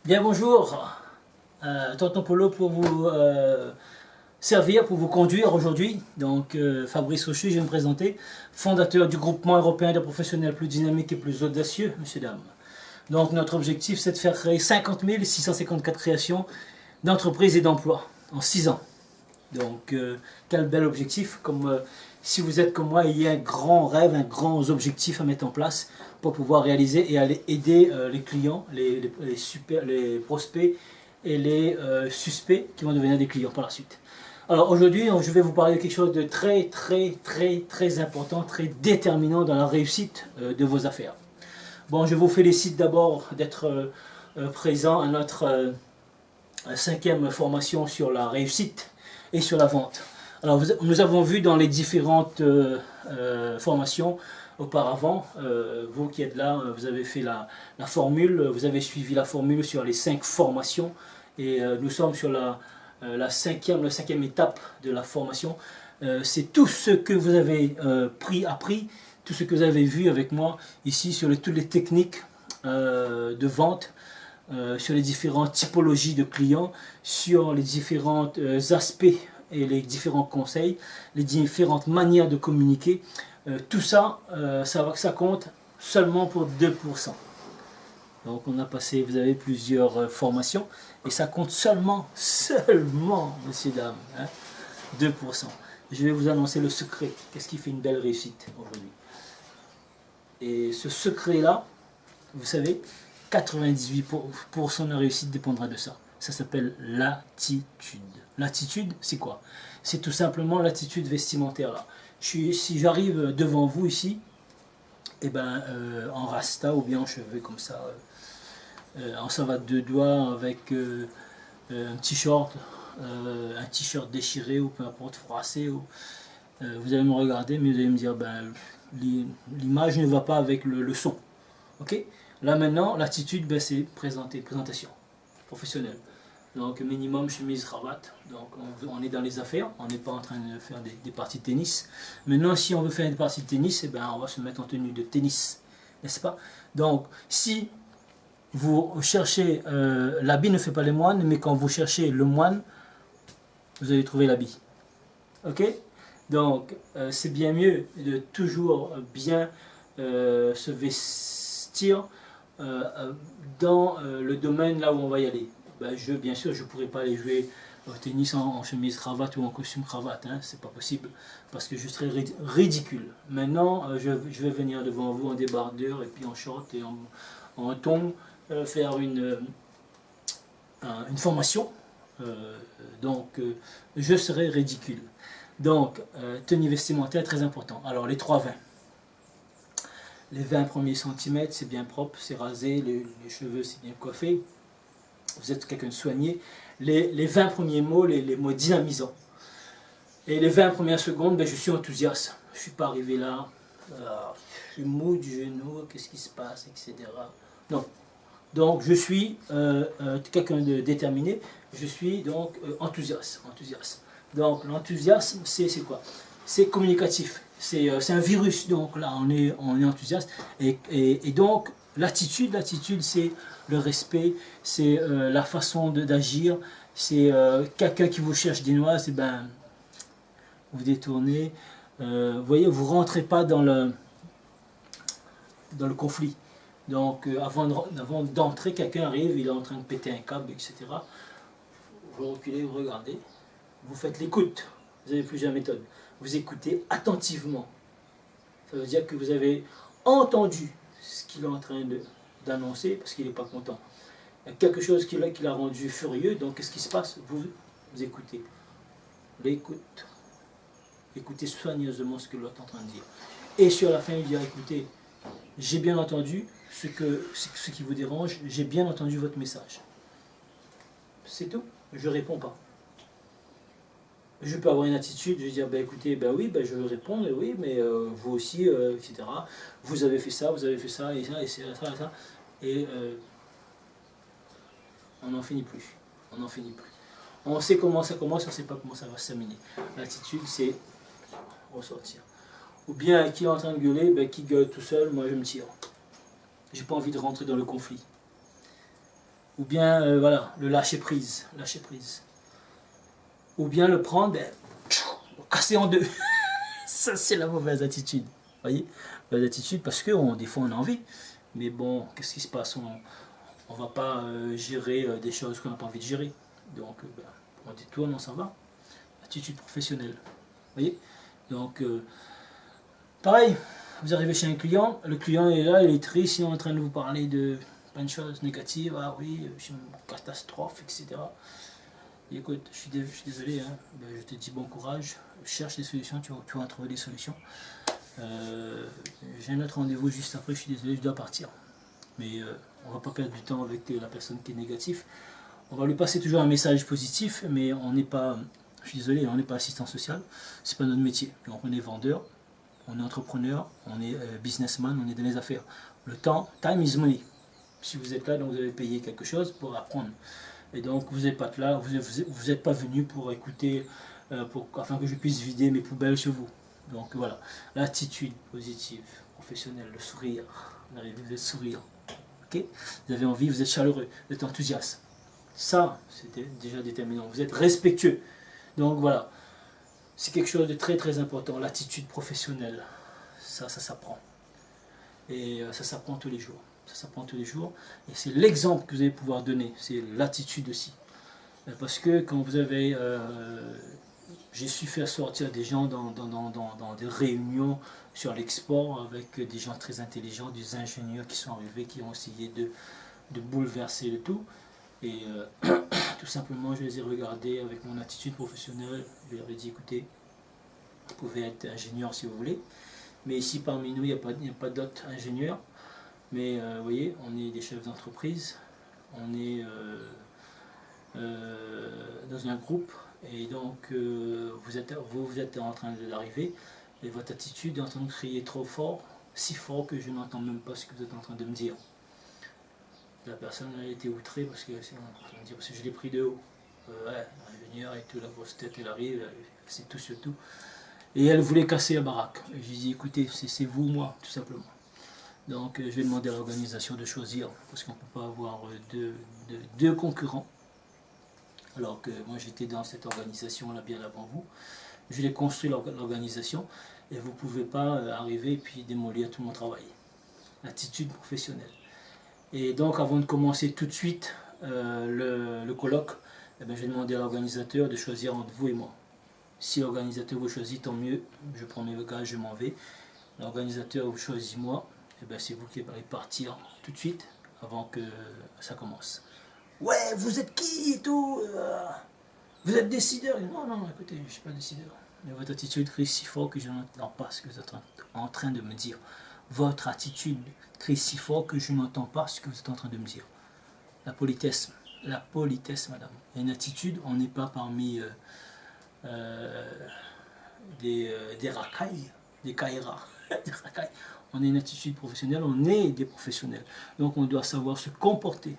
Bien bonjour, Tonton Polo pour vous servir, pour vous conduire aujourd'hui. Donc Fabrice Rochu, je vais me présenter, fondateur du groupement européen de professionnels plus dynamiques et plus audacieux, messieurs, dames. Donc notre objectif c'est de faire créer 50 654 créations d'entreprises et d'emplois en 6 ans. Donc quel bel objectif, comme si vous êtes comme moi, il y a un grand rêve, un grand objectif à mettre en place pour pouvoir réaliser et aller aider les clients, les prospects et les suspects qui vont devenir des clients par la suite. Alors aujourd'hui, je vais vous parler de quelque chose de très important, très déterminant dans la réussite de vos affaires. Bon, je vous félicite d'abord d'être présent à notre 5e formation sur la réussite et sur la vente. Alors nous avons vu dans les différentes formations auparavant, vous qui êtes là, vous avez fait la formule, vous avez suivi la formule sur les 5 formations et nous sommes sur la cinquième étape de la formation. C'est tout ce que vous avez appris, tout ce que vous avez vu avec moi ici sur toutes les techniques de vente, sur les différentes typologies de clients, sur les différents aspects et les différents conseils, les différentes manières de communiquer. Tout ça, ça compte seulement pour 2%. Donc on a passé, vous avez plusieurs formations et ça compte seulement, messieurs, dames, hein, 2%. Je vais vous annoncer le secret. Qu'est-ce qui fait une belle réussite aujourd'hui? Et ce secret-là, vous savez, 98% de la réussite dépendra de ça. Ça s'appelle l'attitude. L'attitude, c'est quoi? C'est tout simplement l'attitude vestimentaire là. Si j'arrive devant vous ici, et en rasta ou bien en cheveux comme ça, en savate de doigts avec un t-shirt déchiré ou peu importe froissé, vous allez me regarder, mais vous allez me dire l'image ne va pas avec le son. Ok? Là maintenant, l'attitude, c'est présentation professionnelle. Donc minimum chemise, cravate. Donc on est dans les affaires, on n'est pas en train de faire des parties de tennis. Maintenant, si on veut faire des parties de tennis, on va se mettre en tenue de tennis, n'est-ce pas? Donc si vous cherchez, l'habit ne fait pas les moines, mais quand vous cherchez le moine, vous allez trouver l'habit. Ok? Donc c'est bien mieux de toujours bien se vestir dans le domaine là où on va y aller. Bien sûr, je ne pourrais pas aller jouer au tennis en chemise cravate ou en costume cravate, hein, c'est pas possible, parce que je serais ridicule. Maintenant, je vais venir devant vous en débardeur et puis en short et en tongs, faire une formation, je serai ridicule. Donc, tenue vestimentaire, très important. Alors, les 3 20. Les 20 premiers centimètres, c'est bien propre, c'est rasé, les cheveux, c'est bien coiffé. Vous êtes quelqu'un de soigné. Les 20 premiers mots, les mots dynamisants. Et les 20 premières secondes, je suis enthousiaste. Je ne suis pas arrivé là, je suis mou du genou, qu'est-ce qui se passe, etc. Non. Donc, je suis quelqu'un de déterminé, je suis donc enthousiaste. Donc, l'enthousiasme, c'est quoi? C'est communicatif. C'est un virus, donc là on est enthousiaste et donc l'attitude c'est le respect, c'est la façon d'agir, c'est quelqu'un qui vous cherche des noises, vous détournez, vous voyez, vous rentrez pas dans le conflit. Donc avant d'entrer, quelqu'un arrive, il est en train de péter un câble, etc. Vous reculez, vous regardez, vous faites l'écoute, vous avez plusieurs méthodes. Vous écoutez attentivement. Ça veut dire que vous avez entendu ce qu'il est en train d'annoncer parce qu'il n'est pas content. Il y a quelque chose qui l'a rendu furieux, donc qu'est-ce qui se passe? Vous écoutez. L'écoute. Écoutez soigneusement ce que l'autre est en train de dire. Et sur la fin, il dit écoutez, j'ai bien entendu ce qui vous dérange, j'ai bien entendu votre message. C'est tout. Je ne réponds pas. Je peux avoir une attitude, je vais dire, écoutez, oui, je vais répondre, oui, mais vous aussi, etc. Vous avez fait ça, et ça, et ça, et ça. Et on n'en finit plus. On sait comment ça commence, on ne sait pas comment ça va se terminer. L'attitude, c'est ressortir. Ou bien, qui est en train de gueuler, qui gueule tout seul, moi je me tire. J'ai pas envie de rentrer dans le conflit. Ou bien, voilà, le lâcher prise. Ou bien le prendre, ben, casser en deux. Ça, c'est la mauvaise attitude. Vous voyez, mauvaise attitude parce que des fois on a envie. Mais bon, qu'est-ce qui se passe? On va pas gérer des choses qu'on n'a pas envie de gérer. Donc, ben, on détourne, on s'en va. Attitude professionnelle. Vous voyez? Donc, pareil, vous arrivez chez un client, le client est là, il est triste, il est en train de vous parler de plein de choses négatives. Ah oui, je suis une catastrophe, etc. Et écoute, je suis désolé, hein, ben, je te dis bon courage, cherche des solutions, tu vas trouver des solutions. J'ai un autre rendez-vous juste après, je suis désolé, je dois partir. Mais on va pas perdre du temps avec la personne qui est négative. On va lui passer toujours un message positif, mais on n'est pas, je suis désolé, on n'est pas assistant social, c'est pas notre métier. Donc on est vendeur, on est entrepreneur, on est businessman, on est dans les affaires. Le temps, time is money. Si vous êtes là, donc vous avez payé quelque chose pour apprendre. Et donc vous n'êtes pas là, vous n'êtes pas venu pour écouter, afin que je puisse vider mes poubelles chez vous. Donc voilà, l'attitude positive, professionnelle, le sourire, vous êtes souriant, ok? Vous avez envie, vous êtes chaleureux, vous êtes enthousiaste. Ça, c'est déjà déterminant. Vous êtes respectueux. Donc voilà, c'est quelque chose de très très important, l'attitude professionnelle. Ça s'apprend. Et ça s'apprend tous les jours. Ça s'apprend tous les jours. Et c'est l'exemple que vous allez pouvoir donner. C'est l'attitude aussi. Parce que quand vous avez... j'ai su faire sortir des gens dans des réunions sur l'export avec des gens très intelligents, des ingénieurs qui sont arrivés, qui ont essayé de bouleverser le tout. Et tout simplement, je les ai regardés avec mon attitude professionnelle. Je leur ai dit, écoutez, vous pouvez être ingénieur si vous voulez. Mais ici, parmi nous, il n'y a pas d'autres ingénieurs. Mais vous voyez, on est des chefs d'entreprise. On est dans un groupe. Et donc, vous êtes en train d'arriver. Et votre attitude est en train de crier trop fort. Si fort que je n'entends même pas ce que vous êtes en train de me dire. La personne a été outrée parce que je l'ai pris de haut. Ouais, l'ingénieur et tout, la grosse tête, elle arrive, c'est tout sur tout. Et elle voulait casser la baraque. Et je lui ai dit, écoutez, c'est vous ou moi, tout simplement. Donc je vais demander à l'organisation de choisir, parce qu'on ne peut pas avoir deux concurrents. Alors que moi j'étais dans cette organisation-là bien avant vous. Je l'ai construit l'organisation, et vous ne pouvez pas arriver et puis démolir tout mon travail. Attitude professionnelle. Et donc avant de commencer tout de suite le colloque, eh bien, je vais demander à l'organisateur de choisir entre vous et moi. Si l'organisateur vous choisit, tant mieux, je prends mes bagages, je m'en vais. L'organisateur vous choisit moi, et bien c'est vous qui allez partir tout de suite avant que ça commence. Ouais, vous êtes qui et tout vous êtes décideur? Non, non, écoutez, je ne suis pas décideur. Mais votre attitude crie si fort que je n'entends pas ce que vous êtes en train de me dire. Votre attitude crie si fort que je n'entends pas ce que vous êtes en train de me dire. La politesse, madame. Et une attitude, on n'est pas parmi des racailles, des caïras, des racailles. On est une attitude professionnelle, on est des professionnels. Donc on doit savoir se comporter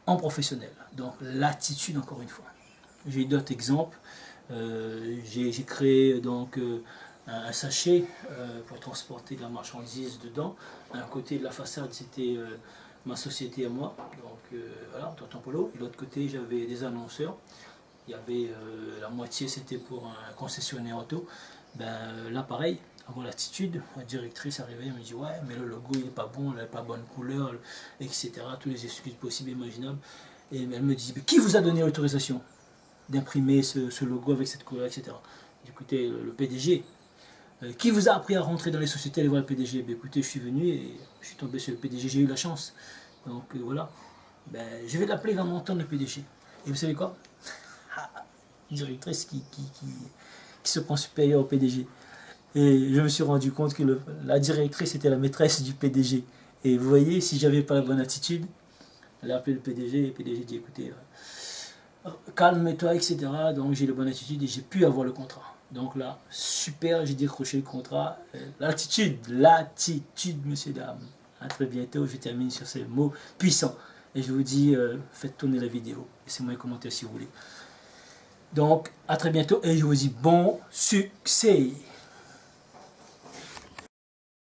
en professionnel. Donc l'attitude, encore une fois. J'ai d'autres exemples. J'ai créé donc un sachet pour transporter de la marchandise dedans. À un côté de la façade, c'était ma société à moi, donc voilà, Tonton Polo. Et de l'autre côté, j'avais des annonceurs. Il y avait la moitié, c'était pour un concessionnaire auto. Ben, là, pareil, avant l'attitude, la directrice arrivait, elle me dit ouais, mais le logo il n'est pas bon, il n'a pas bonne couleur, etc. Toutes les excuses possibles et imaginables. Et elle me dit, mais qui vous a donné l'autorisation d'imprimer ce logo avec cette couleur, etc. Écoutez, le PDG. Qui vous a appris à rentrer dans les sociétés, aller voir le PDG? Ben, écoutez, je suis venu et je suis tombé sur le PDG, j'ai eu la chance. Donc voilà, ben, je vais l'appeler dans mon temps le PDG. Et vous savez quoi? Une directrice qui se prend supérieure au PDG. Et je me suis rendu compte que la directrice était la maîtresse du PDG. Et vous voyez, si j'avais pas la bonne attitude, elle a appelé le PDG et le PDG dit écoutez, calme-toi, etc. Donc j'ai la bonne attitude et j'ai pu avoir le contrat. Donc là, super, j'ai décroché le contrat. L'attitude, messieurs, dames. À très bientôt, je termine sur ces mots puissants. Et je vous dis, faites tourner la vidéo. Laissez-moi un commentaire si vous voulez. Donc, à très bientôt et je vous dis bon succès.